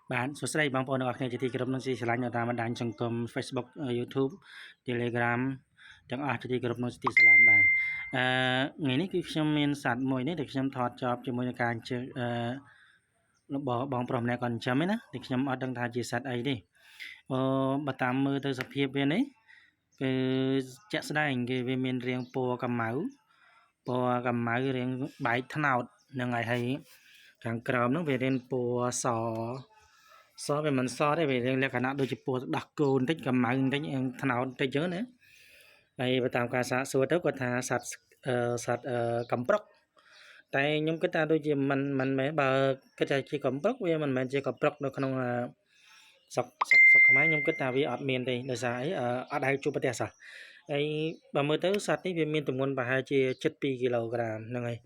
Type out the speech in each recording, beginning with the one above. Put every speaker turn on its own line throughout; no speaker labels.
bạn số đây bằng phone hoặc thì cái nó chỉ là nhau ta mà đánh trong com Facebook YouTube Telegram chẳng ai thì cái nó chỉ là bạn ngàyนี้คือខ្ញុំមានសัตว์មួយនេះដែលខ្ញុំថតចប់ជាមួយនឹងការជើរបស់បងប្រុសម្នាក់គាត់ចិញ្ចឹមណាតែខ្ញុំអត់ដឹងថាជាសัตว์អីទេបើតាមមើលទៅសភាពវានេះគឺជាក់ស្ដែងគេវាមានរាងពណ៌កម្ៅរាងបែកត្នោតនឹងហើយខាងក្រោមហ្នឹងវារាងពណ៌សវាមិនសទេវារាងលក្ខណៈដូចជាពណ៌ដោះគោបន្តិចកម្ៅបន្តិចត្នោតបន្តិចចឹងណាហើយបើតាមការសាកសួរទៅគាត់ថាសត្វកំប្រុកតែខ្ញុំគិតថាដូចជាមិនមែនបើគិតថាជាកំប្រុកវាមិនមែនជាកំប្រុកនៅក្នុងស្រុកខ្មែរខ្ញុំគិតថាវាអត់មានទេដោយសារអីអត់ដែលជួបប្រទះសោះហើយបើមើលទៅសត្វនេះវាមានទម្ងន់ប្រហែលជា72គីឡូក្រាមហ្នឹងហើយ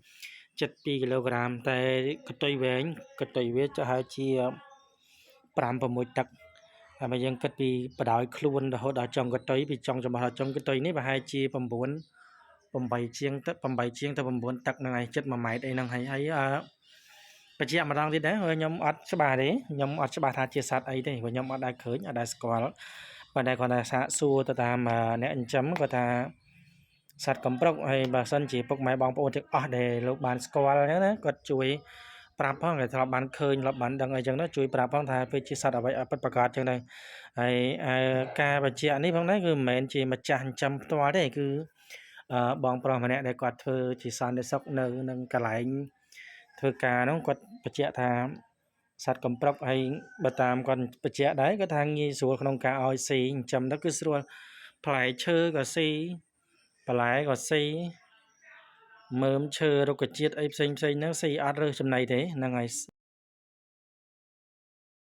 72គីឡូក្រាមតែកតុយវាប្រហែលជា5-6 ទឹកហើយបើយើងគិតពីបដ ாய் ខ្លួនរហូតដល់ចុងកតុយពីចុងចំហដល់ចុងកតុយនេះប្រហែលជា8ជាងទៅ9ទឹកហ្នឹងហើយចិត្ត1ម៉ែត្រអីហ្នឹងហើយបញ្ជាក់ម្ដងទៀតដែរខ្ញុំអត់ច្បាស់ទេខ្ញុំអត់ច្បាស់ថាជាសត្វអីទេព្រោះខ្ញុំអត់ដែលឃើញអត់ដែលស្គាល់ប៉ុន្តែគាត់ថាសាកសួរទៅតាមអ្នកចិញ្ចឹមគាត់ថាសត្វកំប្រុកហើយបើសិនជាពុកម៉ែបងប្អូនទាំងអស់ដែលលោកបានស្គាល់អញ្ចឹងណាគាត់ជួយប្រាប់ផងគេធ្លាប់បានឃើញធ្លាប់បានដឹងអីចឹងណាជួយប្រាប់ផងថាវាជាសត្វអ្វីពិតប្រាកដចឹងដែរហើយការបញ្ជាក់នេះផងដែរគឺមិនមែនជាម្ចាស់ចិញ្ចឹមផ្ទាល់ទេគឺបងប្រុសម្នាក់ដែលគាត់ធ្វើជាសន្តិសុខនៅនឹងកន្លែងធ្វើការហ្នឹងគាត់បញ្ជាក់ថាសត្វកំប្រុកហើយបើតាមគាត់បញ្ជាក់ដែរគាត់ថាងាយស្រួលក្នុងការឲ្យស៊ីចិញ្ចឹមទៅគឺស្រួលផ្លែឈើក៏ស៊ីបន្លែក៏ស៊ីមើមឈើរុក្ខជាតិអីផ្សេងហ្នឹងស៊ីអត់រើសចំណីទេហ្នឹងហើយ